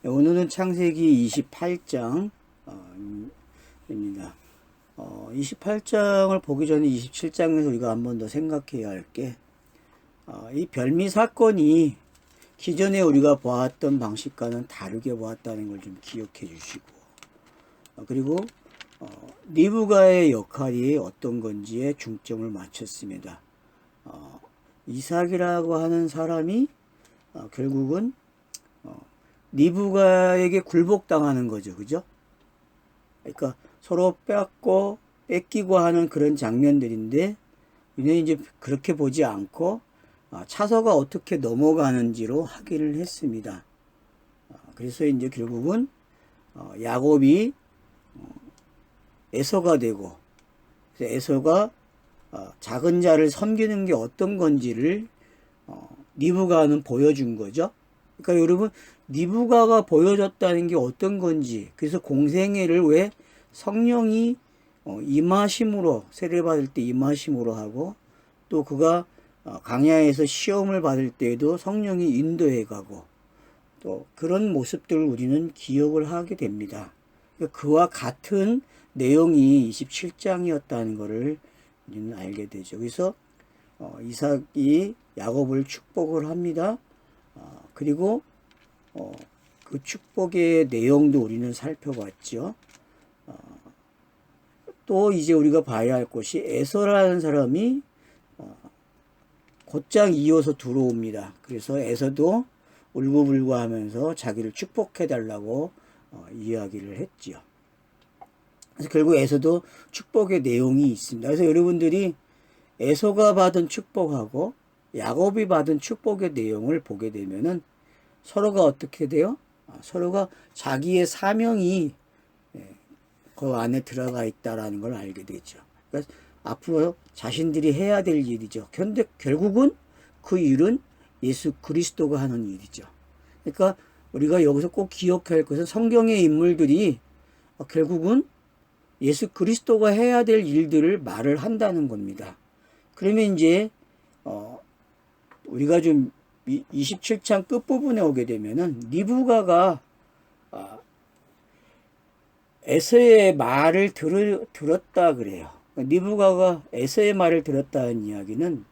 오늘은 창세기 28장 입니다. 28장을 보기 전에 27장에서 우리가 한 번 더 생각해야 할 게, 이 별미 사건이 기존에 우리가 보았던 방식과는 다르게 보았다는 걸 좀 기억해 주시고, 그리고 리브가의 역할이 어떤 건지에 중점을 맞췄습니다. 이삭이라고 하는 사람이 결국은 리브가에게 굴복당하는 거죠. 그죠? 그러니까 서로 뺏기고 하는 그런 장면들인데, 얘는 이제 그렇게 보지 않고 차서가 어떻게 넘어가는지로 확인을 했습니다. 그래서 이제 결국은 야곱이 에서가 되고, 에서가 작은 자를 섬기는 게 어떤 건지를 리브가는 보여준 거죠. 그러니까 여러분, 리브가가 보여줬다는 게 어떤 건지, 그래서 공생애를 왜 성령이 임하심으로, 세례받을 때 임하심으로 하고, 또 그가 강야에서 시험을 받을 때에도 성령이 인도해 가고, 또 그런 모습들을 우리는 기억을 하게 됩니다. 그와 같은 내용이 27장이었다는 것을 우리는 알게 되죠. 그래서 이삭이 야곱을 축복을 합니다. 그리고 그 축복의 내용도 우리는 살펴봤죠. 또 이제 우리가 봐야 할 것이, 에서라는 사람이 곧장 이어서 들어옵니다. 그래서 에서도 울고불고 하면서 자기를 축복해 달라고 이야기를 했지요. 그래서 결국 에서도 축복의 내용이 있습니다. 그래서 여러분들이 에서가 받은 축복하고 야곱이 받은 축복의 내용을 보게 되면은 서로가 어떻게 돼요? 서로가 자기의 사명이 그 안에 들어가 있다라는 걸 알게 되죠. 그러니까 앞으로 자신들이 해야 될 일이죠. 그런데 결국은 그 일은 예수 그리스도가 하는 일이죠. 그러니까 우리가 여기서 꼭 기억해야 할 것은, 성경의 인물들이 결국은 예수 그리스도가 해야 될 일들을 말을 한다는 겁니다. 그러면 이제 우리가 좀 27장 끝부분에 오게 되면은 리브가가 에서의 말을 들었다 그래요. 리브가가 에서의 말을 들었다는 이야기는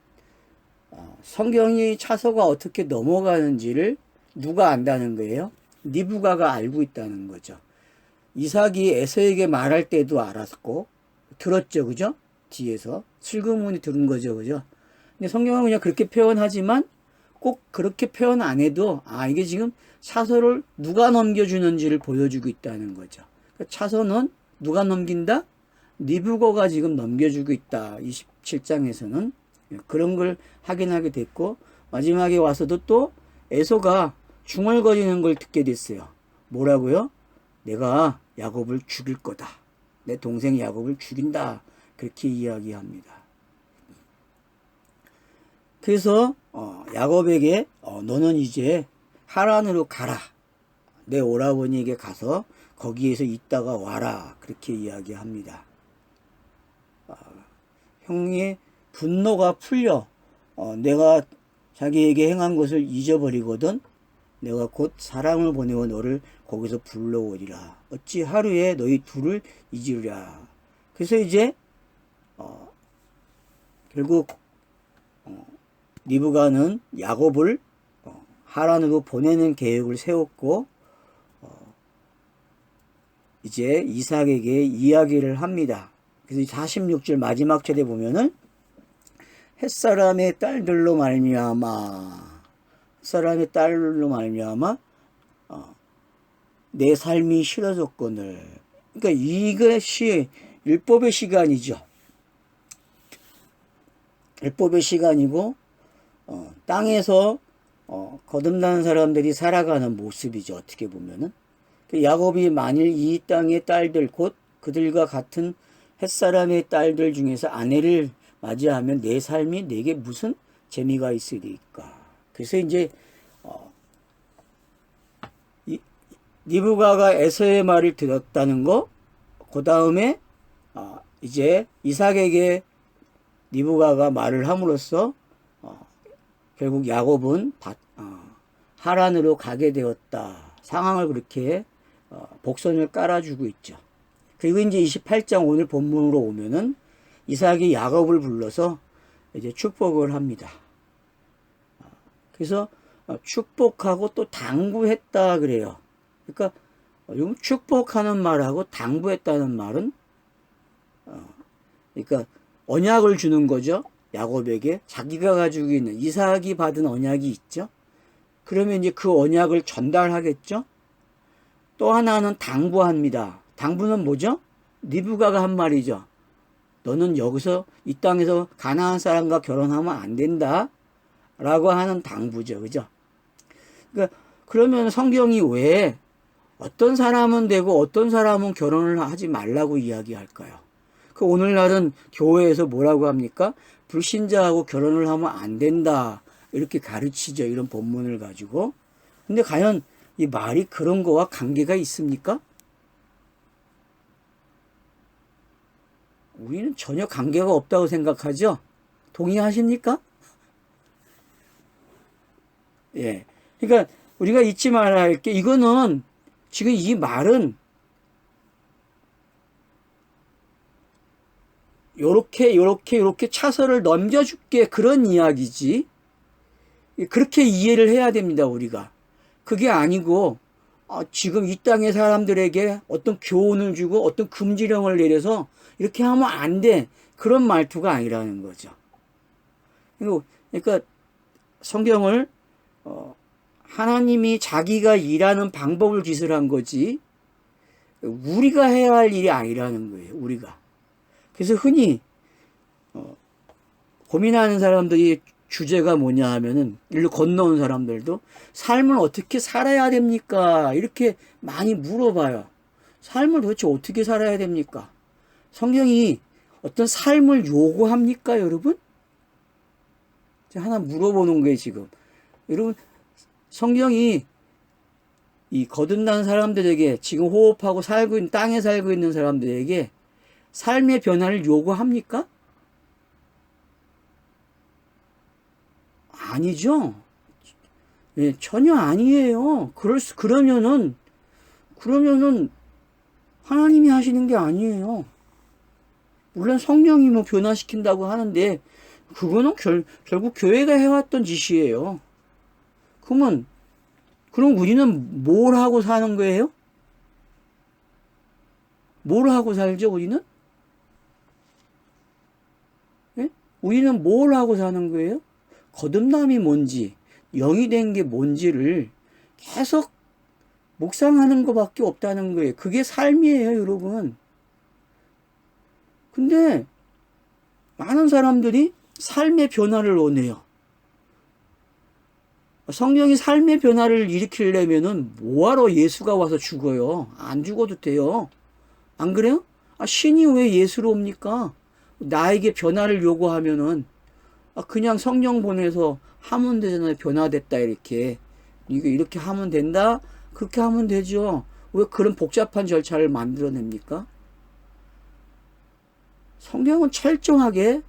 성경이 차서가 어떻게 넘어가는지를 누가 안다는 거예요? 리브가가 알고 있다는 거죠. 이삭이 에서에게 말할 때도 알았고 들었죠. 그죠? 뒤에서 슬그머니 들은 거죠. 그죠? 근데 성경은 그냥 그렇게 표현하지만 꼭 그렇게 표현 안 해도 이게 지금 차서를 누가 넘겨주는지를 보여주고 있다는 거죠. 차서는 누가 넘긴다? 리브가가 지금 넘겨주고 있다. 27장에서는 그런 걸 확인하게 됐고, 마지막에 와서도 또 에서가 중얼거리는 걸 듣게 됐어요. 뭐라고요? 내가 야곱을 죽일 거다. 내 동생 야곱을 죽인다. 그렇게 이야기합니다. 그래서 야곱에게 너는 이제 하란으로 가라. 내 오라버니에게 가서 거기에서 있다가 와라. 그렇게 이야기합니다. 형의 분노가 풀려 내가 자기에게 행한 것을 잊어버리거든 내가 곧 사람을 보내어 너를 거기서 불러오리라. 어찌 하루에 너희 둘을 잊으리라. 그래서 이제 결국 리브가는 야곱을 하란으로 보내는 계획을 세웠고, 이제 이삭에게 이야기를 합니다. 그래서 46절 마지막 절에 보면은 햇사람의 딸들로 말미암아 내 삶이 싫어졌거늘. 그러니까 이것이 율법의 시간이죠. 율법의 시간이고 땅에서 거듭나는 사람들이 살아가는 모습이죠. 어떻게 보면은 야곱이 만일 이 땅의 딸들, 곧 그들과 같은 햇사람의 딸들 중에서 아내를 맞이하면 내 삶이 내게 무슨 재미가 있으리까. 그래서 이제 리브가가 에서의 말을 들었다는 거, 그 다음에 이제 이삭에게 리브가가 말을 함으로써 결국 야곱은 하란으로 가게 되었다. 상황을 그렇게 복선을 깔아주고 있죠. 그리고 이제 28장 오늘 본문으로 오면은 이삭이 야곱을 불러서 이제 축복을 합니다. 그래서 축복하고 또 당부했다 그래요. 그러니까 축복하는 말하고 당부했다는 말은 그러니까 언약을 주는 거죠. 야곱에게 자기가 가지고 있는 이삭이 받은 언약이 있죠. 그러면 이제 그 언약을 전달하겠죠. 또 하나는 당부합니다. 당부는 뭐죠? 리브가가 한 말이죠. 너는 여기서 이 땅에서 가나안 사람과 결혼하면 안 된다 라고 하는 당부죠. 그죠? 그러니까 그러면 성경이 왜 어떤 사람은 되고 어떤 사람은 결혼을 하지 말라고 이야기할까요? 그 오늘날은 교회에서 뭐라고 합니까? 불신자하고 결혼을 하면 안 된다 이렇게 가르치죠. 이런 본문을 가지고. 근데 과연 이 말이 그런 거와 관계가 있습니까? 우리는 전혀 관계가 없다고 생각하죠? 동의하십니까? 예. 그러니까 우리가 잊지 말아야 할 게 이거는 지금 이 말은 요렇게 차선을 넘겨줄게 그런 이야기지. 그렇게 이해를 해야 됩니다, 우리가. 그게 아니고 지금 이 땅의 사람들에게 어떤 교훈을 주고 어떤 금지령을 내려서 이렇게 하면 안 돼. 그런 말투가 아니라는 거죠. 그러니까 성경을 하나님이 자기가 일하는 방법을 기술한 거지 우리가 해야 할 일이 아니라는 거예요. 우리가. 그래서 흔히 고민하는 사람들이 주제가 뭐냐 하면은 일로 건너온 사람들도 삶을 어떻게 살아야 됩니까? 이렇게 많이 물어봐요. 삶을 도대체 어떻게 살아야 됩니까? 성경이 어떤 삶을 요구합니까, 여러분? 하나 물어보는 거예요, 지금. 여러분, 성경이 이 거듭난 사람들에게 지금 호흡하고 살고 있는, 땅에 살고 있는 사람들에게 삶의 변화를 요구합니까? 아니죠. 예, 전혀 아니에요. 그러면은 하나님이 하시는 게 아니에요. 물론 성령이 뭐 변화시킨다고 하는데 그거는 결국 교회가 해왔던 짓이에요. 그럼 우리는 뭘 하고 사는 거예요? 뭘 하고 살죠, 우리는? 예? 우리는 뭘 하고 사는 거예요? 거듭남이 뭔지, 영이 된 게 뭔지를 계속 묵상하는 것밖에 없다는 거예요. 그게 삶이에요, 여러분. 근데 많은 사람들이 삶의 변화를 원해요. 성령이 삶의 변화를 일으키려면은 뭐하러 예수가 와서 죽어요? 안 죽어도 돼요. 안 그래요? 신이 왜 예수로 옵니까? 나에게 변화를 요구하면은 그냥 성령 보내서 하면 되잖아요. 변화됐다 이렇게. 이렇게 하면 된다? 그렇게 하면 되죠. 왜 그런 복잡한 절차를 만들어냅니까? 성경은 철저하게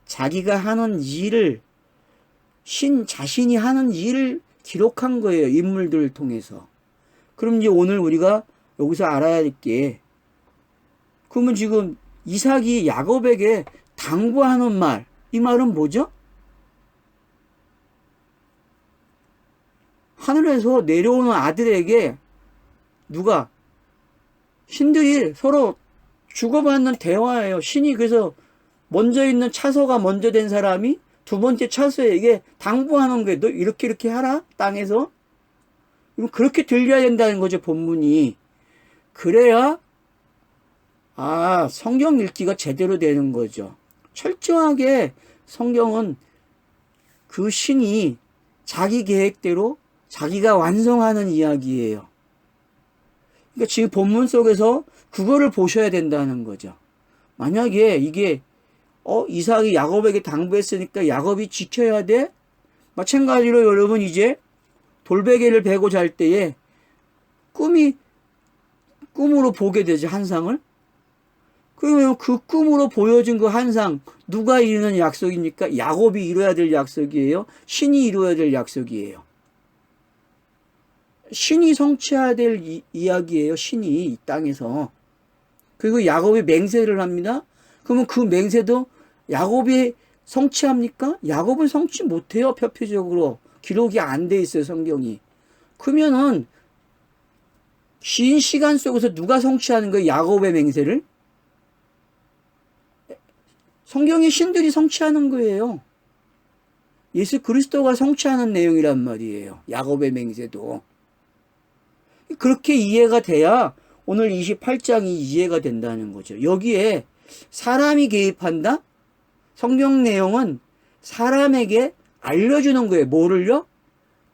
자기가 하는 일을 자신이 하는 일을 기록한 거예요. 인물들을 통해서. 그럼 이제 오늘 우리가 여기서 알아야 할 게 그러면 지금 이삭이 야곱에게 당부하는 말, 이 말은 뭐죠? 하늘에서 내려오는 아들에게 누가 신들이 서로 주고받는 대화예요. 신이 그래서 먼저 있는 차서가 먼저 된 사람이 두 번째 차서에게 당부하는 거예요. 너 이렇게 하라 땅에서. 그렇게 들려야 된다는 거죠, 본문이. 그래야 성경 읽기가 제대로 되는 거죠. 철저하게 성경은 그 신이 자기 계획대로 자기가 완성하는 이야기예요. 그러니까 지금 본문 속에서 그거를 보셔야 된다는 거죠. 만약에 이게 이삭이 야곱에게 당부했으니까 야곱이 지켜야 돼? 마찬가지로 여러분 이제 돌베개를 베고 잘 때에 꿈으로 보게 되죠, 한상을. 그러면 그 꿈으로 보여준 그 한상 누가 이루는 약속입니까? 야곱이 이루어야 될 약속이에요? 신이 이루어야 될 약속이에요? 신이 성취해야 될 이야기예요. 신이 이 땅에서. 그리고 야곱이 맹세를 합니다. 그러면 그 맹세도 야곱이 성취합니까? 야곱은 성취 못해요. 표피적으로. 기록이 안 돼 있어요. 성경이. 그러면은 긴 시간 속에서 누가 성취하는 거예요? 야곱의 맹세를? 성경의 신들이 성취하는 거예요. 예수 그리스도가 성취하는 내용이란 말이에요. 야곱의 맹세도. 그렇게 이해가 돼야 오늘 28장이 이해가 된다는 거죠. 여기에 사람이 개입한다? 성경 내용은 사람에게 알려주는 거예요. 뭐를요?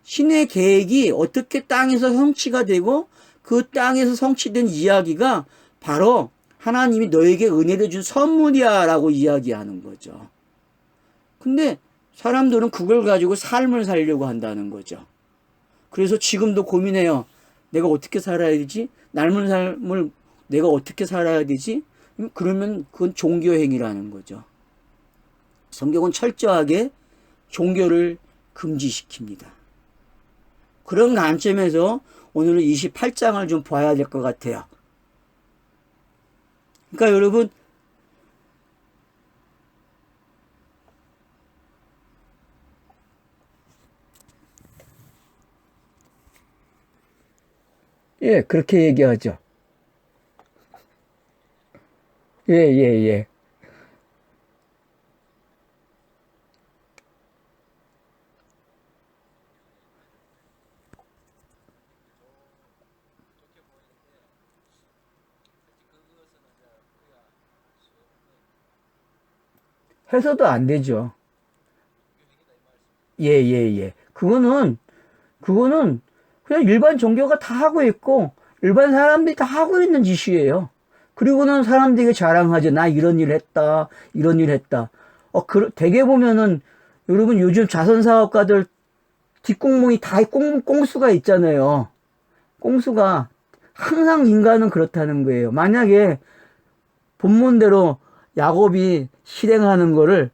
신의 계획이 어떻게 땅에서 성취가 되고 그 땅에서 성취된 이야기가 바로 하나님이 너에게 은혜를 준 선물이야 라고 이야기하는 거죠. 근데 사람들은 그걸 가지고 삶을 살려고 한다는 거죠. 그래서 지금도 고민해요. 내가 어떻게 살아야 되지? 남은 삶을 내가 어떻게 살아야 되지? 그러면 그건 종교행위라는 거죠. 성경은 철저하게 종교를 금지시킵니다. 그런 관점에서 오늘은 28장을 좀 봐야 될 것 같아요. 그러니까 여러분, 예, 그렇게 얘기하죠. 예, 예, 예. 해서도 안 되죠. 예, 예, 예. 그거는 그냥 일반 종교가 다 하고 있고, 일반 사람들이 다 하고 있는 짓이에요. 그리고는 사람들이 자랑하죠. 나 이런 일 했다, 이런 일 했다. 되게 보면은, 여러분 요즘 자선사업가들 뒷공무니 다 꽁수가 있잖아요. 꽁수가, 항상 인간은 그렇다는 거예요. 만약에 본문대로 야곱이 실행하는 거를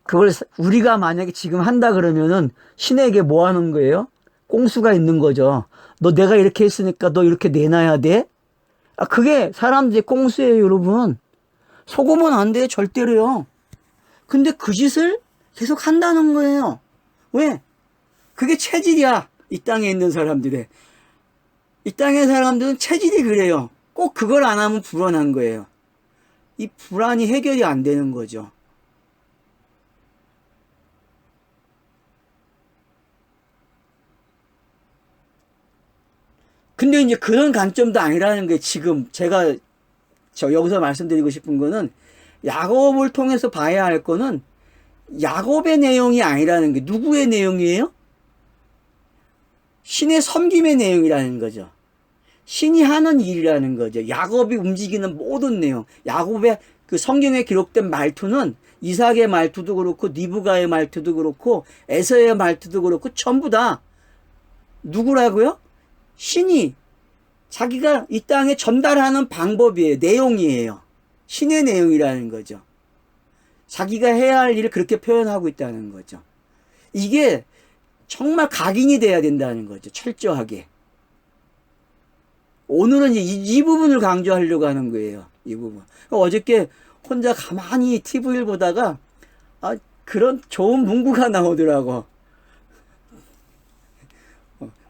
그걸 우리가 만약에 지금 한다 그러면은 신에게 뭐 하는 거예요? 꽁수가 있는 거죠. 너 내가 이렇게 했으니까 너 이렇게 내놔야 돼? 그게 사람들의 꽁수예요, 여러분. 속으면 안 돼요, 절대로요. 근데 그 짓을 계속 한다는 거예요. 왜? 그게 체질이야, 이 땅에 있는 사람들의. 이 땅의 사람들은 체질이 그래요. 꼭 그걸 안 하면 불안한 거예요. 이 불안이 해결이 안 되는 거죠. 근데 이제 그런 관점도 아니라는 게 지금 제가 여기서 말씀드리고 싶은 거는 야곱을 통해서 봐야 할 거는 야곱의 내용이 아니라는 게 누구의 내용이에요? 신의 섬김의 내용이라는 거죠. 신이 하는 일이라는 거죠. 야곱이 움직이는 모든 내용. 야곱의 그 성경에 기록된 말투는 이삭의 말투도 그렇고 리브가의 말투도 그렇고 에서의 말투도 그렇고 전부 다 누구라고요? 신이 자기가 이 땅에 전달하는 방법이에요. 내용이에요. 신의 내용이라는 거죠. 자기가 해야 할 일을 그렇게 표현하고 있다는 거죠. 이게 정말 각인이 돼야 된다는 거죠. 철저하게. 오늘은 이제 이 부분을 강조하려고 하는 거예요. 이 부분. 어저께 혼자 가만히 TV를 보다가 그런 좋은 문구가 나오더라고.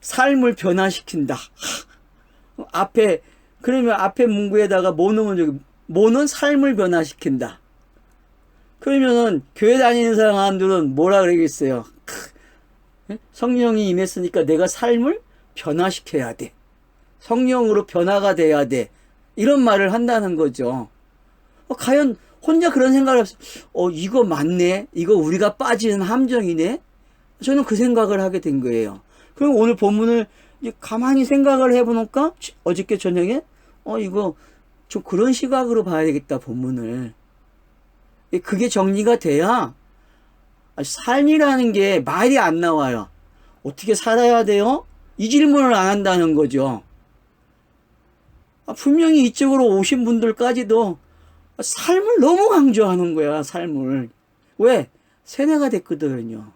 삶을 변화시킨다. 그러면 앞에 문구에다가 뭐 넣으면 저기, 뭐는 삶을 변화시킨다. 그러면은 교회 다니는 사람들은 뭐라 그러겠어요? 성령이 임했으니까 내가 삶을 변화시켜야 돼. 성령으로 변화가 돼야 돼. 이런 말을 한다는 거죠. 과연 혼자 그런 생각을 했어요. 이거 맞네. 이거 우리가 빠지는 함정이네. 저는 그 생각을 하게 된 거예요. 그럼 오늘 본문을 가만히 생각을 해보니까 어저께 저녁에 이거 좀 그런 시각으로 봐야 되겠다, 본문을. 그게 정리가 돼야 삶이라는 게 말이 안 나와요. 어떻게 살아야 돼요? 이 질문을 안 한다는 거죠. 분명히 이쪽으로 오신 분들까지도 삶을 너무 강조하는 거야, 삶을. 왜? 세뇌가 됐거든요.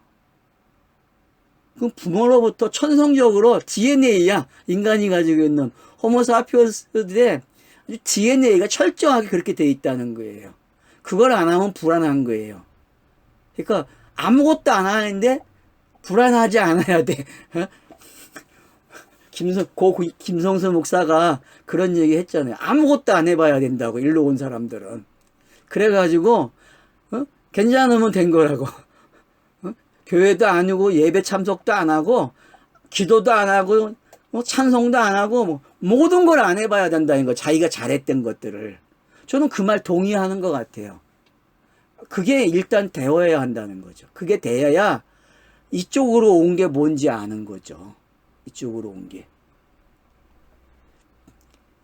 그 부모로부터 천성적으로 DNA야. 인간이 가지고 있는 호모사피엔스들의 DNA가 철저하게 그렇게 돼 있다는 거예요. 그걸 안 하면 불안한 거예요. 그러니까 아무것도 안 하는데 불안하지 않아야 돼. 김성수 목사가 그런 얘기 했잖아요. 아무것도 안 해봐야 된다고, 일로 온 사람들은. 그래가지고 괜찮으면 된 거라고. 교회도 아니고 예배 참석도 안 하고 기도도 안 하고 찬송도 안 하고 모든 걸 안 해봐야 된다는 거. 자기가 잘했던 것들을. 저는 그 말 동의하는 것 같아요. 그게 일단 되어야 한다는 거죠. 그게 돼야 이쪽으로 온 게 뭔지 아는 거죠. 이쪽으로 온 게.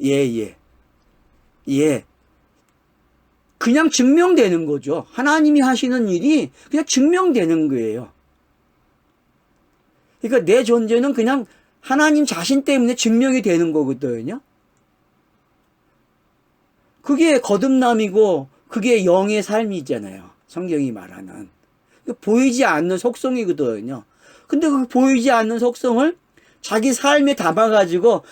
예. 그냥 증명되는 거죠. 하나님이 하시는 일이 그냥 증명되는 거예요. 그러니까 내 존재는 그냥 하나님 자신 때문에 증명이 되는 거거든요. 그게 거듭남이고 그게 영의 삶이잖아요. 성경이 말하는. 보이지 않는 속성이거든요. 근데 그 보이지 않는 속성을 자기 삶에 담아가지고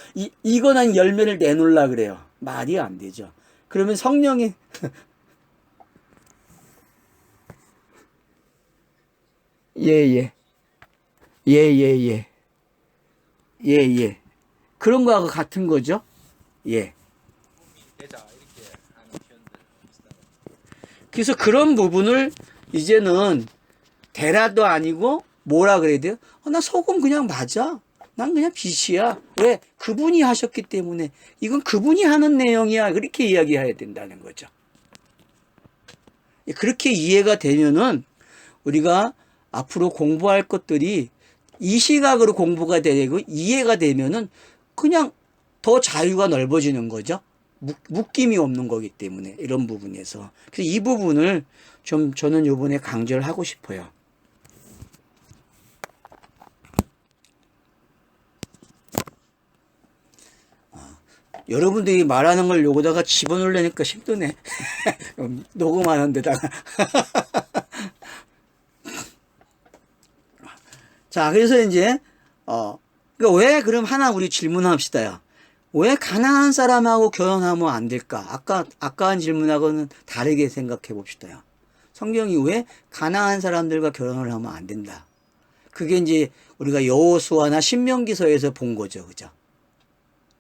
이거는 열매를 내놓으려 그래요. 말이 안 되죠. 그러면 성령이 예. 그런 거하고 같은 거죠. 예. 그래서 그런 부분을 이제는 대라도 아니고 뭐라 그래야 돼요? 나 소금 그냥 맞아. 난 그냥 빛이야. 왜? 그분이 하셨기 때문에. 이건 그분이 하는 내용이야. 그렇게 이야기해야 된다는 거죠. 그렇게 이해가 되면은 우리가 앞으로 공부할 것들이 이 시각으로 공부가 되고 이해가 되면은 그냥 더 자유가 넓어지는 거죠. 묶임이 없는 거기 때문에 이런 부분에서. 그래서 이 부분을 좀 저는 이번에 강조를 하고 싶어요. 여러분들이 말하는 걸 여기다가 집어넣으려니까 힘드네. 녹음하는 데다가. 자, 그래서 이제, 그러니까 왜 그럼 하나 우리 질문합시다요. 왜 가난한 사람하고 결혼하면 안 될까? 아까 한 질문하고는 다르게 생각해 봅시다요. 성경이 왜 가난한 사람들과 결혼을 하면 안 된다? 그게 이제 우리가 여호수아나 신명기서에서 본 거죠.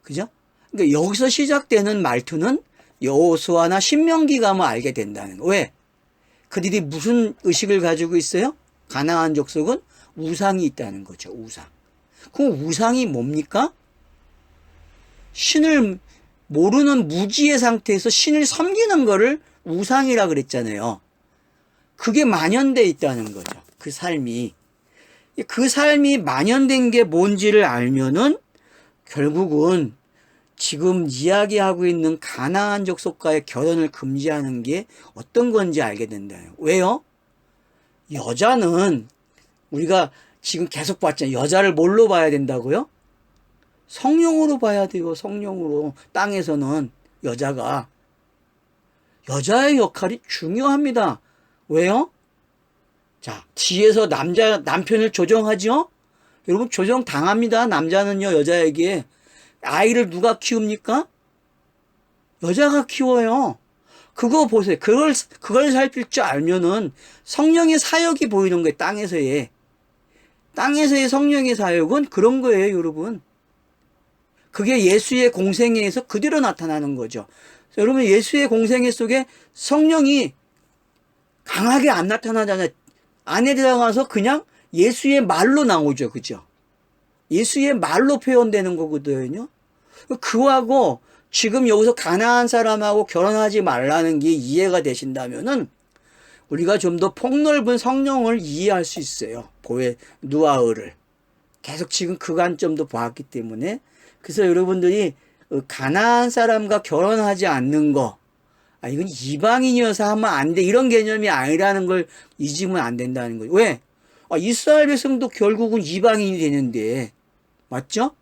그죠? 그러니까 여기서 시작되는 말투는 여호수아나 신명기 가면 알게 된다는 거. 왜? 그들이 무슨 의식을 가지고 있어요? 가나안 족속은 우상이 있다는 거죠. 우상. 그럼 우상이 뭡니까? 신을 모르는 무지의 상태에서 신을 섬기는 거를 우상이라 그랬잖아요. 그게 만연돼 있다는 거죠. 그 삶이. 그 삶이 만연된 게 뭔지를 알면은 결국은 지금 이야기하고 있는 가나안 족속과의 결혼을 금지하는 게 어떤 건지 알게 된다요. 왜요? 여자는 우리가 지금 계속 봤잖아요. 여자를 뭘로 봐야 된다고요? 성령으로 봐야 돼요. 성령으로. 땅에서는 여자가. 여자의 역할이 중요합니다. 왜요? 자, 뒤에서 남편을 조정하죠? 여러분 조정 당합니다. 남자는요, 여자에게. 아이를 누가 키웁니까? 여자가 키워요. 그거 보세요. 그걸 살필 줄 알면은 성령의 사역이 보이는 거예요. 땅에서의 성령의 사역은 그런 거예요, 여러분. 그게 예수의 공생애에서 그대로 나타나는 거죠. 여러분, 예수의 공생애 속에 성령이 강하게 안 나타나잖아요. 안에 들어가서 그냥 예수의 말로 나오죠. 그죠? 예수의 말로 표현되는 거거든요. 그하고 지금 여기서 가난한 사람하고 결혼하지 말라는 게 이해가 되신다면은 우리가 좀 더 폭넓은 성령을 이해할 수 있어요. 누아흐를. 계속 지금 그 관점도 보았기 때문에. 그래서 여러분들이 가난한 사람과 결혼하지 않는 거, 이건 이방인이어서 하면 안 돼. 이런 개념이 아니라는 걸 잊으면 안 된다는 거예요. 왜? 이스라엘 백성도 결국은 이방인이 되는데. 맞죠?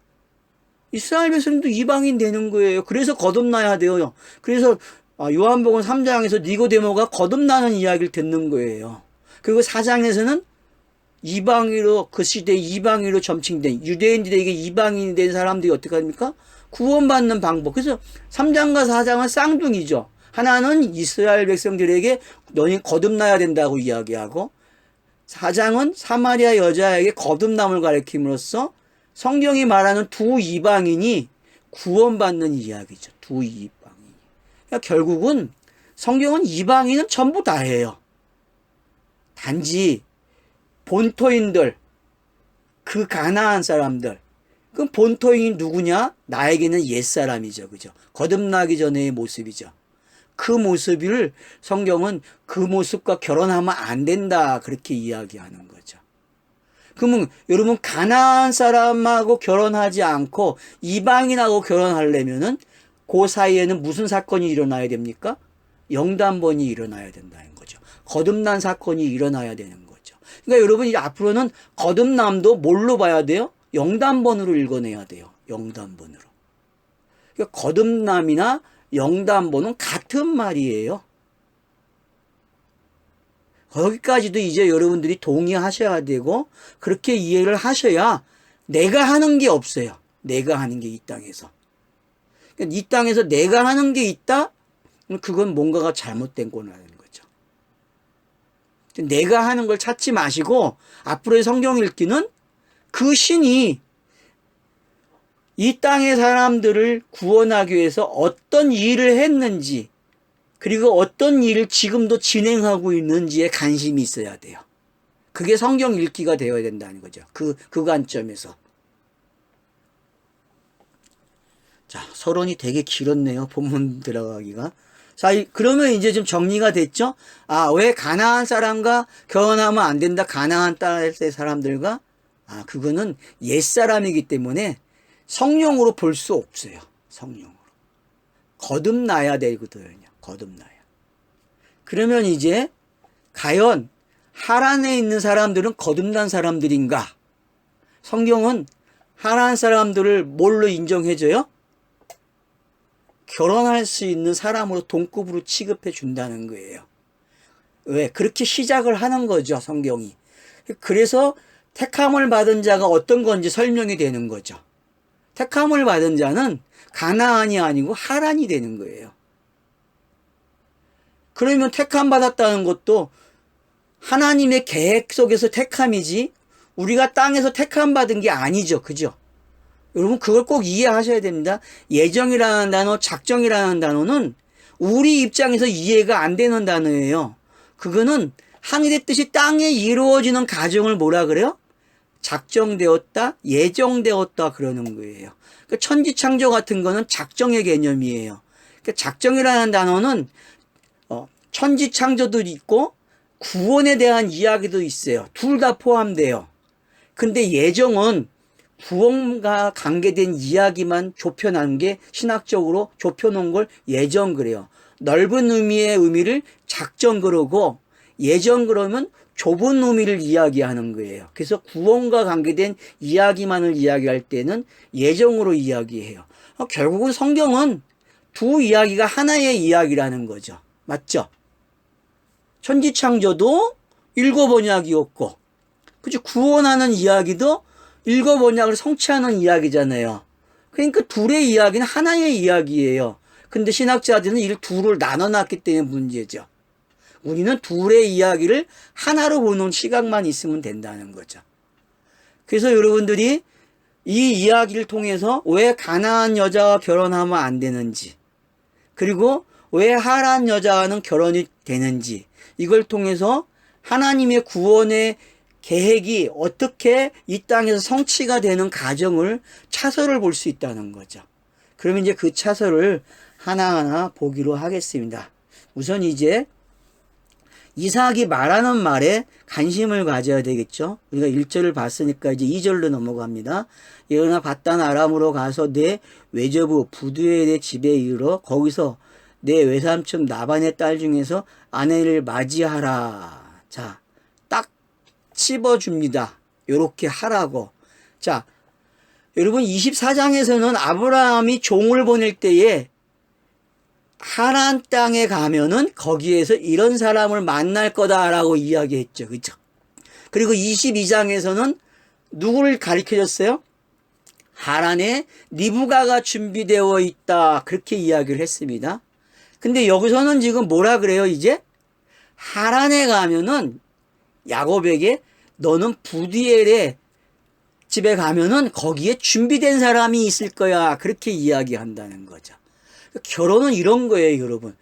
이스라엘 백성도 이방인 되는 거예요. 그래서 거듭나야 돼요. 그래서 요한복음 3장에서 니고데모가 거듭나는 이야기를 듣는 거예요. 그리고 4장에서는 이방인으로, 그 시대에 이방인으로 점칭된, 유대인들에게 이방인이 된 사람들이 어떻게 합니까? 구원받는 방법. 그래서 3장과 4장은 쌍둥이죠. 하나는 이스라엘 백성들에게 너희 거듭나야 된다고 이야기하고, 4장은 사마리아 여자에게 거듭남을 가리킴으로써 성경이 말하는 두 이방인이 구원받는 이야기죠. 두 이방인이. 그러니까 결국은 성경은 이방인은 전부 다예요. 단지 본토인들, 그 가나안 사람들. 그럼 본토인이 누구냐? 나에게는 옛사람이죠. 그죠? 거듭나기 전의 모습이죠. 그 모습을 성경은 그 모습과 결혼하면 안 된다. 그렇게 이야기하는 거죠. 그러면 여러분 가나안 사람하고 결혼하지 않고 이방인하고 결혼하려면은 그 사이에는 무슨 사건이 일어나야 됩니까? 영단번이 일어나야 된다는 거죠. 거듭난 사건이 일어나야 되는 거죠. 그러니까 여러분 이제 앞으로는 거듭남도 뭘로 봐야 돼요? 영단번으로 읽어내야 돼요. 영단번으로. 그러니까 거듭남이나 영단번은 같은 말이에요. 거기까지도 이제 여러분들이 동의하셔야 되고 그렇게 이해를 하셔야 내가 하는 게 없어요. 내가 하는 게 이 땅에서. 그러니까 이 땅에서 내가 하는 게 있다? 그건 뭔가가 잘못된 거라는 거죠. 내가 하는 걸 찾지 마시고 앞으로의 성경 읽기는 그 신이 이 땅의 사람들을 구원하기 위해서 어떤 일을 했는지 그리고 어떤 일을 지금도 진행하고 있는지에 관심이 있어야 돼요. 그게 성경 읽기가 되어야 된다는 거죠. 그 관점에서. 자, 서론이 되게 길었네요. 본문 들어가기가. 자, 그러면 이제 좀 정리가 됐죠? 아, 왜 가나안 사람과 결혼하면 안 된다? 가나안 땅의 사람들과? 아, 그거는 옛사람이기 때문에 성령으로 볼 수 없어요. 성령으로. 거듭나야 되거든요. 거듭나야. 그러면 이제 과연 하란에 있는 사람들은 거듭난 사람들인가? 성경은 하란 사람들을 뭘로 인정해줘요? 결혼할 수 있는 사람으로 동급으로 취급해 준다는 거예요. 왜? 그렇게 시작을 하는 거죠, 성경이. 그래서 택함을 받은 자가 어떤 건지 설명이 되는 거죠. 택함을 받은 자는 가나안이 아니고 하란이 되는 거예요. 그러면 택함 받았다는 것도 하나님의 계획 속에서 택함이지 우리가 땅에서 택함 받은 게 아니죠. 그죠? 여러분 그걸 꼭 이해하셔야 됩니다. 예정이라는 단어, 작정이라는 단어는 우리 입장에서 이해가 안 되는 단어예요. 그거는 하늘의 뜻이 땅에 이루어지는 과정을 뭐라 그래요? 작정되었다, 예정되었다 그러는 거예요. 그러니까 천지창조 같은 거는 작정의 개념이에요. 그러니까 작정이라는 단어는 천지창조도 있고 구원에 대한 이야기도 있어요. 둘 다 포함돼요. 근데 예정은 구원과 관계된 이야기만 좁혀놓은 게 신학적으로 좁혀놓은 걸 예정 그래요. 넓은 의미를 작정 그러고 예정 그러면 좁은 의미를 이야기하는 거예요. 그래서 구원과 관계된 이야기만을 이야기할 때는 예정으로 이야기해요. 결국은 성경은 두 이야기가 하나의 이야기라는 거죠. 맞죠? 천지창조도 일곱 언약이었고, 그죠? 구원하는 이야기도 일곱 언약을 성취하는 이야기잖아요. 그러니까 둘의 이야기는 하나의 이야기예요. 근데 신학자들은 이 둘을 나눠놨기 때문에 문제죠. 우리는 둘의 이야기를 하나로 보는 시각만 있으면 된다는 거죠. 그래서 여러분들이 이 이야기를 통해서 왜 가나안 여자와 결혼하면 안 되는지, 그리고 왜 하란 여자와는 결혼이 되는지, 이걸 통해서 하나님의 구원의 계획이 어떻게 이 땅에서 성취가 되는 과정을 차서를 볼 수 있다는 거죠. 그러면 이제 그 차서를 하나하나 보기로 하겠습니다. 우선 이제 이삭이 말하는 말에 관심을 가져야 되겠죠. 우리가 1절을 봤으니까 이제 2절로 넘어갑니다. 예언아 밧단 아람으로 가서 내 외조부 부두엘의 집에 이르러 거기서 내 외삼촌 나반의 딸 중에서 아내를 맞이하라. 자, 딱 찝어줍니다. 요렇게 하라고. 자, 여러분 24장에서는 아브라함이 종을 보낼 때에 하란 땅에 가면은 거기에서 이런 사람을 만날 거다라고 이야기했죠. 그죠? 그리고 22장에서는 누구를 가리켜줬어요? 하란에 리브가가 준비되어 있다. 그렇게 이야기를 했습니다. 근데 여기서는 지금 뭐라 그래요, 이제? 하란에 가면은 야곱에게 너는 부디엘의 집에 가면은 거기에 준비된 사람이 있을 거야. 그렇게 이야기한다는 거죠. 결혼은 이런 거예요, 여러분.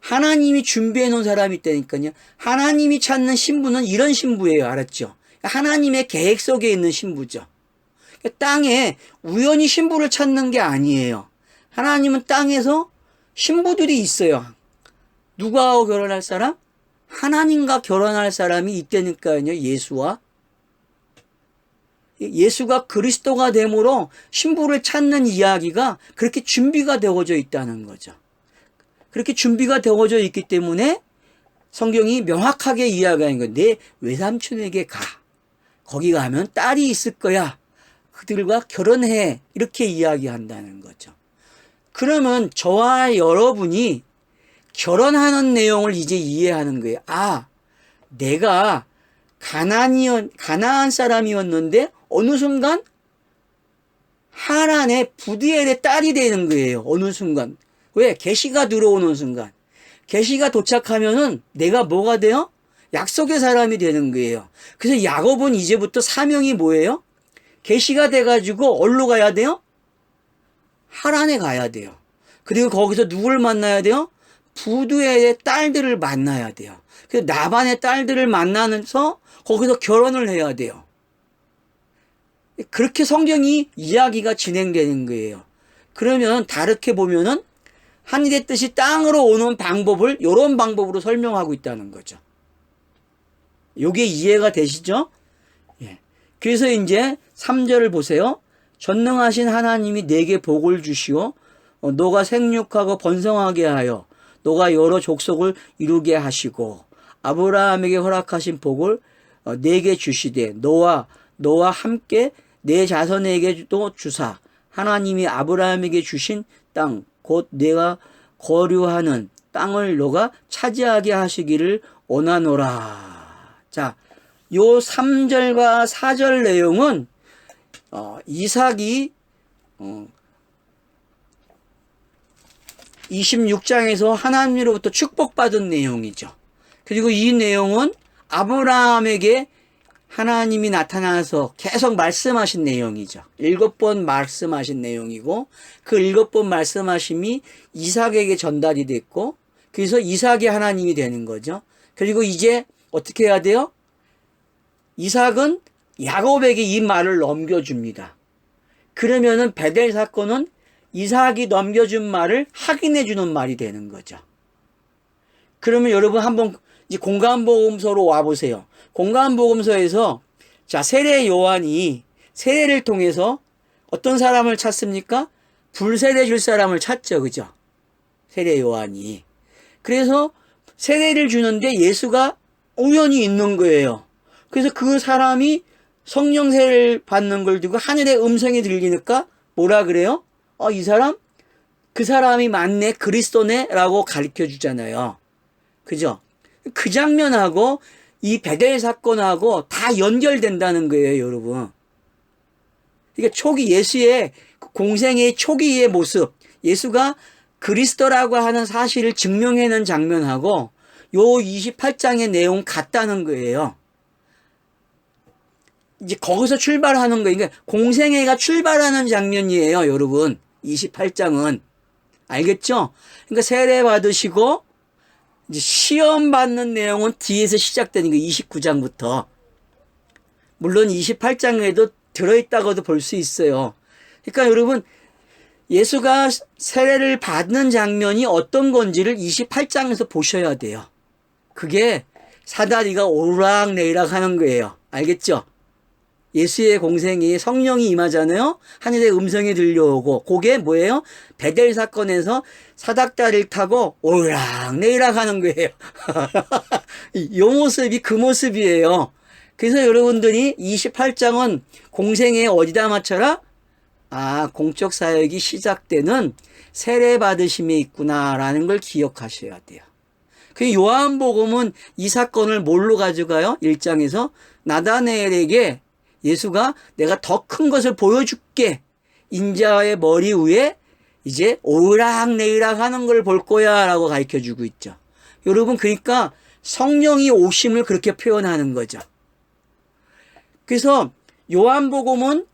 하나님이 준비해 놓은 사람이 있다니까요. 하나님이 찾는 신부는 이런 신부예요. 알았죠? 하나님의 계획 속에 있는 신부죠. 땅에 우연히 신부를 찾는 게 아니에요. 하나님은 땅에서 신부들이 있어요. 누구하고 결혼할 사람? 하나님과 결혼할 사람이 있다니까요. 예수가 그리스도가 됨으로 신부를 찾는 이야기가 그렇게 준비가 되어져 있다는 거죠. 그렇게 준비가 되어져 있기 때문에 성경이 명확하게 이야기하는 거예요. 내 외삼촌에게 가. 거기 가면 딸이 있을 거야. 그들과 결혼해. 이렇게 이야기한다는 거죠. 그러면 저와 여러분이 결혼하는 내용을 이제 이해하는 거예요. 아, 내가 가나안 사람이었는데 어느 순간 하란의 부디엘의 딸이 되는 거예요. 어느 순간. 왜? 계시가 들어오는 순간. 계시가 도착하면은 내가 뭐가 돼요? 약속의 사람이 되는 거예요. 그래서 야곱은 이제부터 사명이 뭐예요? 계시가 돼가지고 어디로 가야 돼요? 하란에 가야 돼요. 그리고 거기서 누구를 만나야 돼요? 부두엘의 딸들을 만나야 돼요. 그래서 나반의 딸들을 만나면서 거기서 결혼을 해야 돼요. 그렇게 성경이 이야기가 진행되는 거예요. 그러면 다르게 보면은 하늘의 뜻이 땅으로 오는 방법을 이런 방법으로 설명하고 있다는 거죠. 요게 이해가 되시죠? 예. 그래서 이제 3절을 보세요. 전능하신 하나님이 내게 복을 주시오. 너가 생육하고 번성하게 하여 너가 여러 족속을 이루게 하시고 아브라함에게 허락하신 복을 내게 주시되 너와 함께 내 자손에게도 주사 하나님이 아브라함에게 주신 땅 곧 내가 거류하는 땅을 너가 차지하게 하시기를 원하노라. 자, 요 3절과 4절 내용은 이삭이 26장에서 하나님으로부터 축복받은 내용이죠. 그리고 이 내용은 아브라함에게 하나님이 나타나서 계속 말씀하신 내용이죠. 7번 말씀하신 내용이고 그 7번 말씀하심이 이삭에게 전달이 됐고 그래서 이삭이 하나님이 되는 거죠. 그리고 이제 어떻게 해야 돼요? 이삭은 야곱에게 이 말을 넘겨줍니다. 그러면은 베델 사건은 이삭이 넘겨준 말을 확인해 주는 말이 되는 거죠. 그러면 여러분 한번 이제 공간복음서로 와보세요. 공간복음서에서 자 세례 요한이 세례를 통해서 어떤 사람을 찾습니까? 불세례 줄 사람을 찾죠. 그죠? 세례 요한이. 그래서 세례를 주는데 예수가 우연히 있는 거예요. 그래서 그 사람이 성령 세례를 받는 걸 두고 하늘의 음성이 들리니까 뭐라 그래요? 이 사람? 그 사람이 맞네, 그리스도네 라고 가르쳐 주잖아요. 그죠? 그 장면하고 이 베델 사건하고 다 연결된다는 거예요, 여러분. 그러니까 초기 예수의 공생의 초기의 모습, 예수가 그리스도라고 하는 사실을 증명해낸 장면하고 요 28장의 내용 같다는 거예요. 이제 거기서 출발하는 거예요. 그러니까 공생애가 출발하는 장면이에요, 여러분. 28장은. 알겠죠? 그러니까 세례 받으시고 이제 시험 받는 내용은 뒤에서 시작되는 거 29장부터. 물론 28장에도 들어있다고도 볼 수 있어요. 그러니까 여러분 예수가 세례를 받는 장면이 어떤 건지를 28장에서 보셔야 돼요. 그게 사다리가 오락내리락 하는 거예요. 알겠죠? 예수의 공생이 성령이 임하잖아요. 하늘의 음성이 들려오고 그게 뭐예요? 베델 사건에서 사닥다리를 타고 오락내리락 하는 거예요. 이 모습이 그 모습이에요. 그래서 여러분들이 28장은 공생에 어디다 맞춰라? 공적 사역이 시작되는 세례 받으심에 있구나라는 걸 기억하셔야 돼요. 그 요한복음은 이 사건을 뭘로 가져가요? 1장에서 나다나엘에게 예수가 내가 더 큰 것을 보여줄게. 인자의 머리 위에 이제 오르락내리락 하는 걸 볼 거야 라고 가르쳐 주고 있죠. 여러분, 그러니까 성령이 오심을 그렇게 표현하는 거죠. 그래서 요한복음은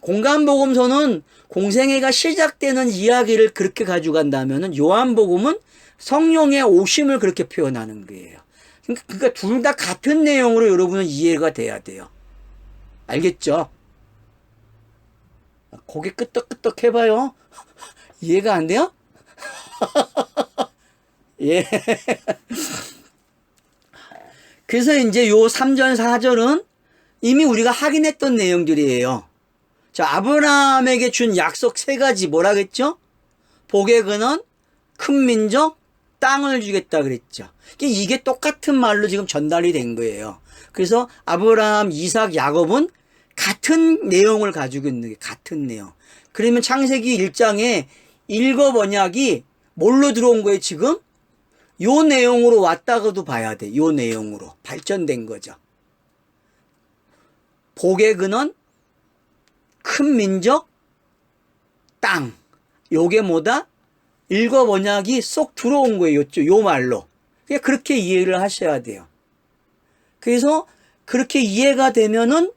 공간복음서는 공생애가 시작되는 이야기를 그렇게 가져간다면 요한복음은 성령의 오심을 그렇게 표현하는 거예요. 그러니까 둘 다 같은 내용으로 여러분은 이해가 돼야 돼요. 알겠죠? 고개 끄덕끄덕 해봐요. 이해가 안 돼요? 예. 그래서 이제 요 3절, 4절은 이미 우리가 확인했던 내용들이에요. 자, 아브라함에게 준 약속 3가지 뭐라겠죠? 복의 근원, 큰 민족, 땅을 주겠다 그랬죠. 이게 똑같은 말로 지금 전달이 된 거예요. 그래서 아브라함, 이삭, 야곱은 같은 내용을 가지고 있는 게 같은 내용. 그러면 창세기 1장에 일곱 언약이 뭘로 들어온 거예요, 지금? 요 내용으로 왔다고도 봐야 돼. 요 내용으로 발전된 거죠. 복의 근원, 큰 민족, 땅. 요게 뭐다? 일곱 언약이 쏙 들어온 거예요. 요 말로. 그렇게 이해를 하셔야 돼요. 그래서 그렇게 이해가 되면은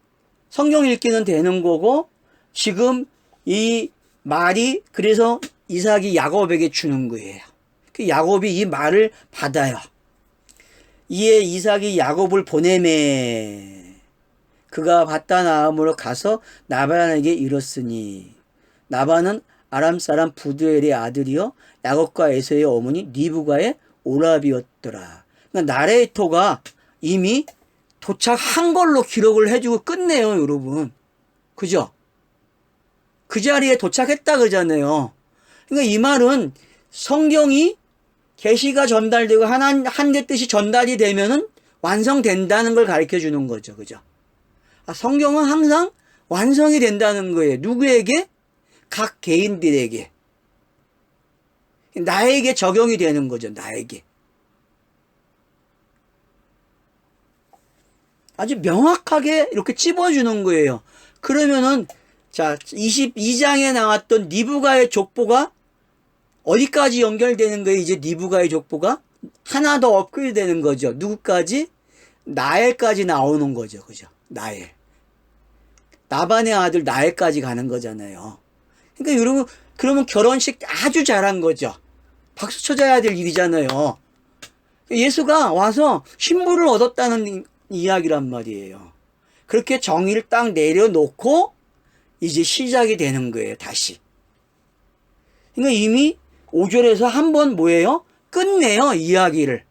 성경 읽기는 되는 거고, 지금 이 말이 그래서 이삭이 야곱에게 주는 거예요. 그 야곱이 이 말을 받아요. 이에 이삭이 야곱을 보내매 그가 밧단아람으로 가서 나반에게 이르렀으니 나반은 아람 사람 부두엘의 아들이요 야곱과 에서의 어머니 리브가의 오라비였더라. 그러니까 나레이터가 이미 도착한 걸로 기록을 해주고 끝내요, 여러분. 그죠? 그 자리에 도착했다 그러잖아요. 그러니까 이 말은 성경이 계시가 전달되고 하나님의 뜻이 전달이 되면은 완성된다는 걸 가르쳐 주는 거죠. 그죠? 성경은 항상 완성이 된다는 거예요. 누구에게? 각 개인들에게. 나에게 적용이 되는 거죠. 나에게. 아주 명확하게 이렇게 찝어주는 거예요. 그러면은 자 22장에 나왔던 리브가의 족보가 어디까지 연결되는 거예요? 이제 리브가의 족보가 하나 더 업그레이드 되는 거죠. 누구까지? 나엘까지 나오는 거죠. 그죠? 나엘. 나반의 아들 나엘까지 가는 거잖아요. 그러니까 여러분, 그러면 결혼식 아주 잘한 거죠. 박수 쳐줘야 될 일이잖아요. 예수가 와서 신부를 얻었다는 이야기란 말이에요. 그렇게 정의를 딱 내려놓고 이제 시작이 되는 거예요. 다시. 그러니까 이미 5절에서 한번 뭐예요? 끝내요. 이야기를.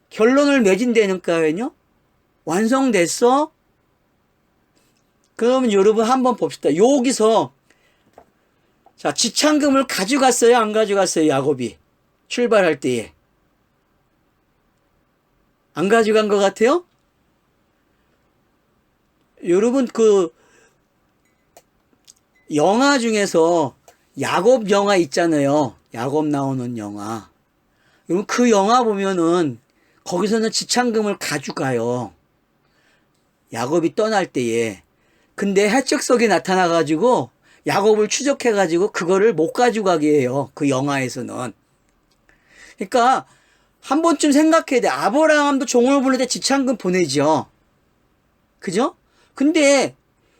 결론을 맺은다니까요. 완성됐어? 그러면 여러분 한번 봅시다. 여기서 자 지창금을 가져갔어요? 안 가져갔어요? 야곱이 출발할 때에. 안 가져간 것 같아요? 여러분 그 영화 중에서 야곱 영화 있잖아요. 야곱 나오는 영화. 여러분 그 영화 보면은 거기서는 지창금을 가져가요. 야곱이 떠날 때에. 근데 해적석이 나타나가지고 야곱을 추적해가지고 그거를 못 가져가게 해요. 그 영화에서는. 그러니까 한 번쯤 생각해야 돼. 아브라함도 종을 보낼 때 지창금 보내죠. 그죠? 근데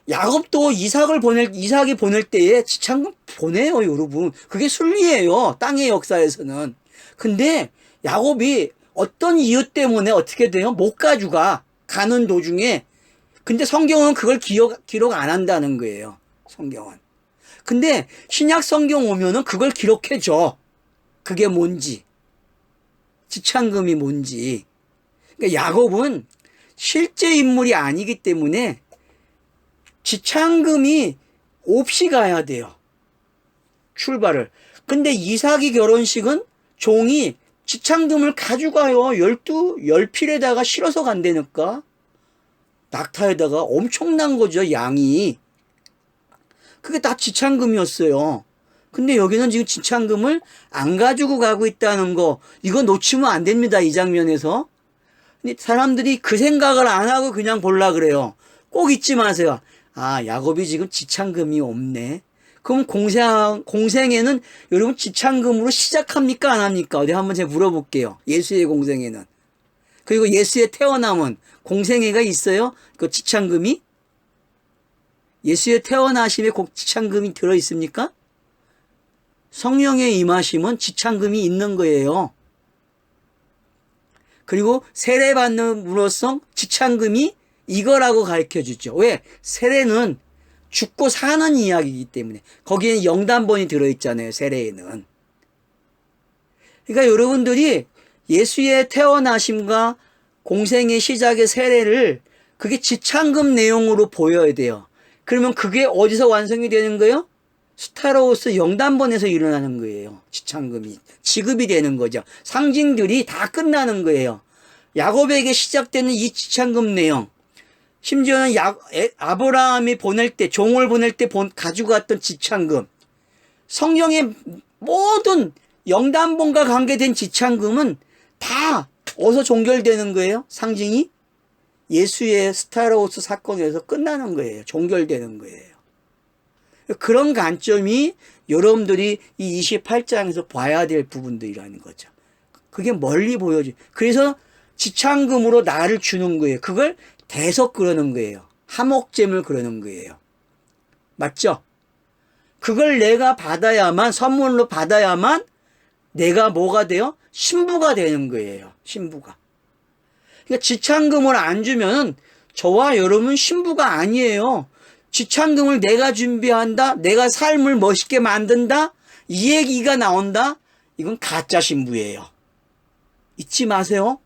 야곱도 이삭이 보낼 때에 지창금 보내요, 여러분. 그게 순리예요. 땅의 역사에서는. 근데 야곱이 어떤 이유 때문에 어떻게 돼요? 못 가져가. 가는 도중에. 근데 성경은 그걸 기록 안 한다는 거예요. 성경은. 근데 신약 성경 오면은 그걸 기록해줘. 그게 뭔지. 지창금이 뭔지. 그러니까 야곱은 실제 인물이 아니기 때문에 지창금이 없이 가야 돼요. 출발을. 근데 이삭이 결혼식은 종이 지창금을 가져가요. 10필에다가 실어서 간다니까. 낙타에다가 엄청난 거죠, 양이. 그게 다 지창금이었어요. 근데 여기는 지금 지창금을 안 가지고 가고 있다는 거, 이거 놓치면 안 됩니다, 이 장면에서. 근데 사람들이 그 생각을 안 하고 그냥 볼라 그래요. 꼭 잊지 마세요. 아, 야곱이 지금 지참금이 없네. 그럼 공생에는 여러분 지참금으로 시작합니까? 안 합니까? 어디 한번 제가 물어볼게요. 예수의 공생에는. 그리고 예수의 태어남은 공생애가 있어요? 그 지참금이? 예수의 태어나심에 지참금이 들어있습니까? 성령의 임하심은 지참금이 있는 거예요. 그리고 세례받는으로써 지참금이 이거라고 가르쳐주죠. 왜? 세례는 죽고 사는 이야기이기 때문에. 거기에 영단번이 들어있잖아요. 세례에는. 그러니까 여러분들이 예수의 태어나심과 공생의 시작의 세례를 그게 지참금 내용으로 보여야 돼요. 그러면 그게 어디서 완성이 되는 거예요? 스타로우스 영단번에서 일어나는 거예요. 지참금이. 지급이 되는 거죠. 상징들이 다 끝나는 거예요. 야곱에게 시작되는 이 지참금 내용. 심지어는 아브라함이 보낼 때, 종을 보낼 때 가지고 왔던 지참금. 성령의 모든 영단본과 관계된 지참금은 다 어디서 종결되는 거예요? 상징이? 예수의 스타로우스 사건에서 끝나는 거예요. 종결되는 거예요. 그런 관점이 여러분들이 이 28장에서 봐야 될 부분들이라는 거죠. 그게 멀리 보여줘요. 그래서 지참금으로 나를 주는 거예요. 그걸 대속 그러는 거예요. 하목잼을 그러는 거예요. 맞죠? 그걸 내가 받아야만, 선물로 받아야만 내가 뭐가 돼요? 신부가 되는 거예요. 신부가. 그러니까 지참금을 안 주면 저와 여러분 신부가 아니에요. 지참금을 내가 준비한다. 내가 삶을 멋있게 만든다. 이 얘기가 나온다. 이건 가짜 신부예요. 잊지 마세요.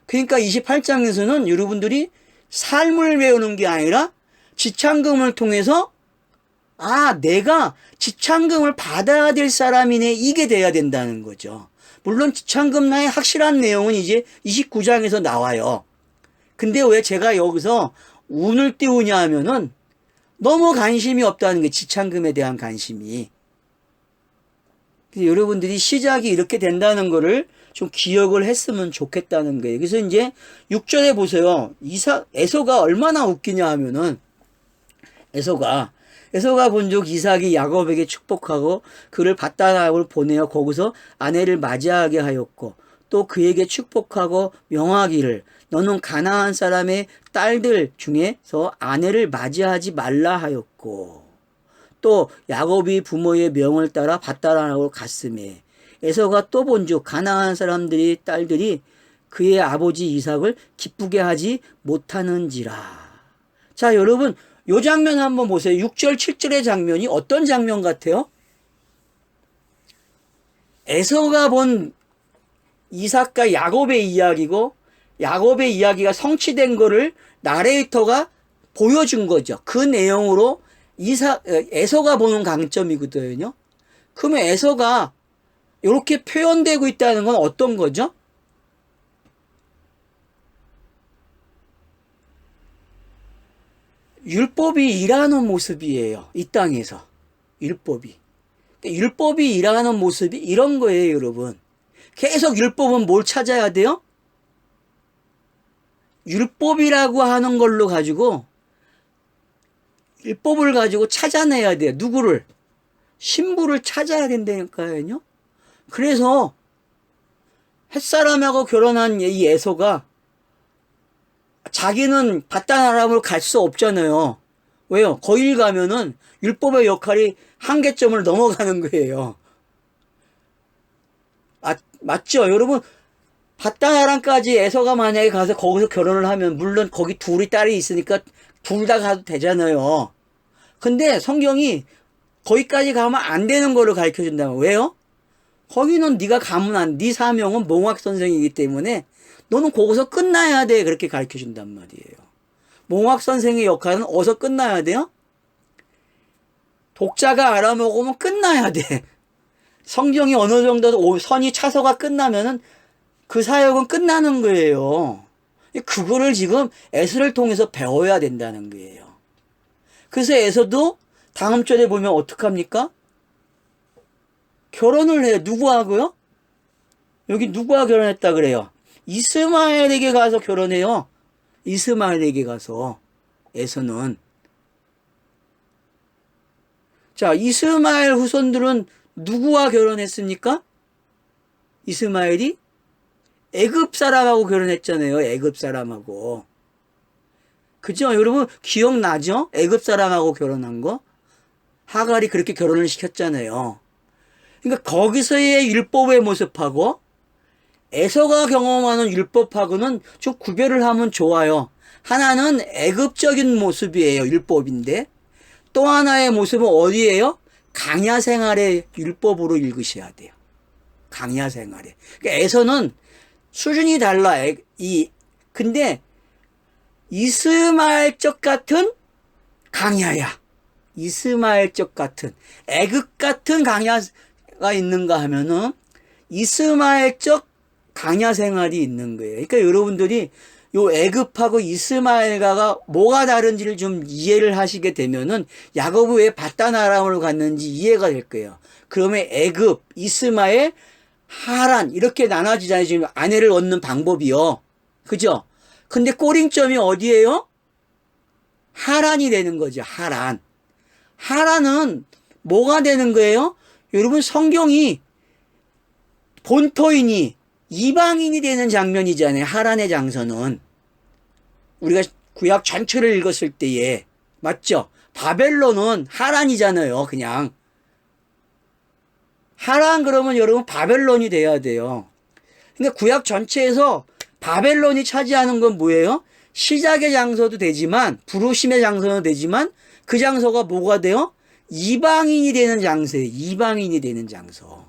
그러니까 28장에서는 여러분들이 삶을 배우는 게 아니라 지참금을 통해서 아, 내가 지참금을 받아야 될 사람이네. 이게 돼야 된다는 거죠. 물론 지참금 나의 확실한 내용은 이제 29장에서 나와요. 근데 왜 제가 여기서 운을 띄우냐 하면은 너무 관심이 없다는 게 지참금에 대한 관심이. 여러분들이 시작이 이렇게 된다는 거를 좀 기억을 했으면 좋겠다는 거예요. 그래서 이제 6절에 보세요. 에서가 얼마나 웃기냐 하면은 에서가 본족 이삭이 야곱에게 축복하고 그를 밧단아람으로 보내어 거기서 아내를 맞이하게 하였고 또 그에게 축복하고 명하기를 너는 가나안 사람의 딸들 중에서 아내를 맞이하지 말라 하였고 또 야곱이 부모의 명을 따라 밧단아람으로 갔음에 에서가 또 본즉 가나안 사람들의 딸들이 그의 아버지 이삭을 기쁘게 하지 못하는지라. 자, 여러분 요 장면 한번 보세요. 6절 7절의 장면이 어떤 장면 같아요? 에서가 본 이삭과 야곱의 이야기고 야곱의 이야기가 성취된 거를 나레이터가 보여준 거죠. 그 내용으로 에서가 보는 강점이거든요. 그러면 에서가 이렇게 표현되고 있다는 건 어떤 거죠? 율법이 일하는 모습이에요. 이 땅에서. 율법이. 율법이 일하는 모습이 이런 거예요, 여러분. 계속 율법은 뭘 찾아야 돼요? 율법이라고 하는 걸로 가지고 율법을 가지고 찾아내야 돼요. 누구를? 신부를 찾아야 된다니까요. 그래서 햇사람하고 결혼한 이 에서가 자기는 밧단아람으로 갈 수 없잖아요. 왜요? 거길 가면은 율법의 역할이 한계점을 넘어가는 거예요. 맞죠? 여러분 밧단아람까지 에서가 만약에 가서 거기서 결혼을 하면 물론 거기 둘이 딸이 있으니까 둘 다 가도 되잖아요. 근데 성경이 거기까지 가면 안 되는 거를 가르쳐 준다면 왜요? 거기는 네가 가면 네 사명은 몽학 선생이기 때문에 너는 거기서 끝나야 돼. 그렇게 가르쳐 준단 말이에요. 몽학 선생의 역할은 어디서 끝나야 돼요? 독자가 알아먹으면 끝나야 돼. 성경이 어느 정도 선이 차서가 끝나면은 그 사역은 끝나는 거예요. 그거를 지금 에서를 통해서 배워야 된다는 거예요. 그래서 에서도 다음 절에 보면 어떡합니까? 결혼을 해요. 누구하고요? 여기 누구와 결혼했다 그래요? 이스마엘에게 가서 결혼해요. 이스마엘에게 가서 에서는. 자, 이스마엘 후손들은 누구와 결혼했습니까? 이스마엘이 애굽 사람하고 결혼했잖아요. 애굽 사람하고. 그죠? 여러분 기억나죠? 애굽 사람하고 결혼한 거? 하갈이 그렇게 결혼을 시켰잖아요. 그러니까 거기서의 율법의 모습하고 에서가 경험하는 율법하고는 좀 구별을 하면 좋아요. 하나는 애굽적인 모습이에요. 율법인데 또 하나의 모습은 어디예요? 강야 생활의 율법으로 읽으셔야 돼요. 강야 생활에. 그러니까 에서는 수준이 달라. 근데 이스마엘적 같은 강야야. 이스마엘적 같은 애굽 같은 강야가 있는가 하면은 이스마엘적 강야 생활이 있는 거예요. 그러니까 여러분들이 요 애굽하고 이스마엘과가 뭐가 다른지를 좀 이해를 하시게 되면은 야곱이 왜 바단 아람으로 갔는지 이해가 될 거예요. 그러면 애굽, 이스마엘, 하란 이렇게 나눠지잖아요. 지금 아내를 얻는 방법이요. 그죠? 근데 꼬링점이 어디예요? 하란이 되는 거죠. 하란. 하란은 뭐가 되는 거예요? 여러분 성경이 본토인이 이방인이 되는 장면이잖아요. 하란의 장서는. 우리가 구약 전체를 읽었을 때에 맞죠? 바벨론은 하란이잖아요. 그냥. 하란 그러면 여러분 바벨론이 돼야 돼요. 그러니까 구약 전체에서 바벨론이 차지하는 건 뭐예요? 시작의 장소도 되지만 부르심의 장소는 되지만 그 장소가 뭐가 돼요? 이방인이 되는 장소예요. 이방인이 되는 장소.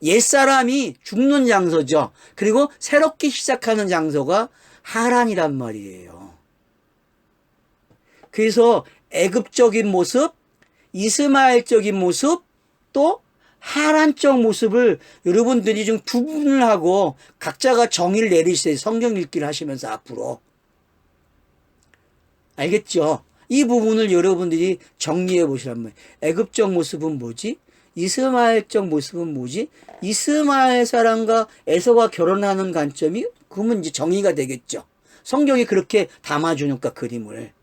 옛사람이 죽는 장소죠. 그리고 새롭게 시작하는 장소가 하란이란 말이에요. 그래서 애굽적인 모습, 이스마엘적인 모습, 또 하란적 모습을 여러분들이 좀 구분을 하고 각자가 정의를 내리세요. 성경 읽기를 하시면서 앞으로. 알겠죠? 이 부분을 여러분들이 정리해 보시란 말이에요. 애굽적 모습은 뭐지? 이스마엘적 모습은 뭐지? 이스마엘 사람과 에서가 결혼하는 관점이 그러면 이제 정의가 되겠죠. 성경이 그렇게 담아주니까 그림을.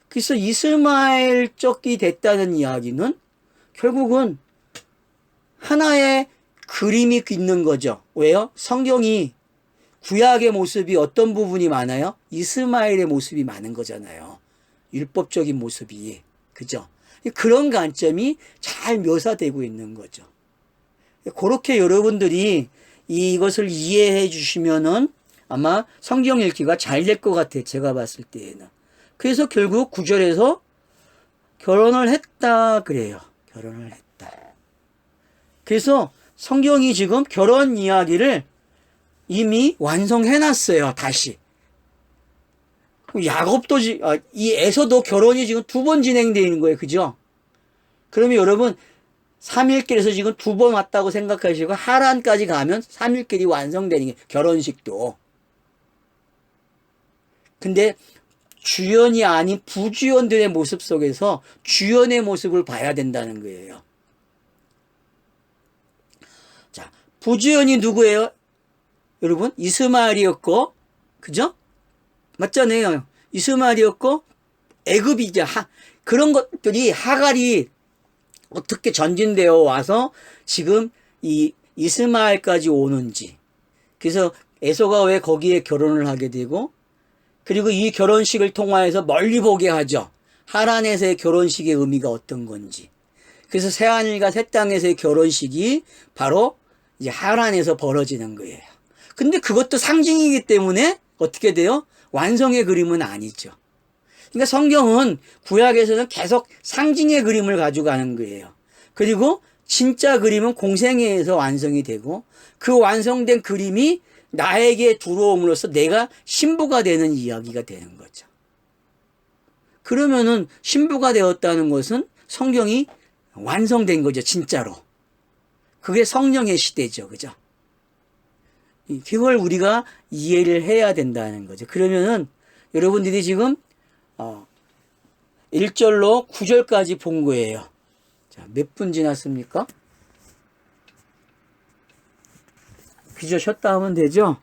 그래서 이스마엘적이 됐다는 이야기는 결국은 하나의 그림이 있는 거죠. 왜요? 성경이 구약의 모습이 어떤 부분이 많아요? 이스마엘의 모습이 많은 거잖아요. 율법적인 모습이. 그죠? 그런 관점이 잘 묘사되고 있는 거죠. 그렇게 여러분들이 이것을 이해해 주시면은 아마 성경 읽기가 잘 될 것 같아요. 제가 봤을 때에는. 그래서 결국 9절에서 결혼을 했다 그래요. 결혼을 했다. 그래서 성경이 지금 결혼 이야기를 이미 완성해놨어요. 다시. 야곱도 이 에서도 결혼이 지금 2번 진행되어 있는 거예요. 그죠? 그러면 여러분 3일길에서 지금 2번 왔다고 생각하시고 하란까지 가면 3일길이 완성되는 게 결혼식도. 근데 주연이 아닌 부주연들의 모습 속에서 주연의 모습을 봐야 된다는 거예요. 자, 부주연이 누구예요? 여러분 이스마엘이었고, 그죠? 맞잖아요. 이스마엘이었고 애굽이죠. 그런 것들이 하갈이 어떻게 전진되어 와서 지금 이 이스마엘까지 오는지. 그래서 에서가 왜 거기에 결혼을 하게 되고, 그리고 이 결혼식을 통하여서 멀리 보게 하죠. 하란에서의 결혼식의 의미가 어떤 건지. 그래서 새하늘과 새 땅에서의 결혼식이 바로 이제 하란에서 벌어지는 거예요. 근데 그것도 상징이기 때문에 어떻게 돼요? 완성의 그림은 아니죠. 그러니까 성경은 구약에서는 계속 상징의 그림을 가져가는 거예요. 그리고 진짜 그림은 공생애에서 완성이 되고 그 완성된 그림이 나에게 들어옴으로써 내가 신부가 되는 이야기가 되는 거죠. 그러면은 신부가 되었다는 것은 성경이 완성된 거죠. 진짜로. 그게 성령의 시대죠. 그죠? 그걸 우리가 이해를 해야 된다는 거죠. 그러면은 여러분들이 지금 1절로 9절까지 본 거예요. 자, 몇 분 지났습니까? 빚어셨다 하면 되죠.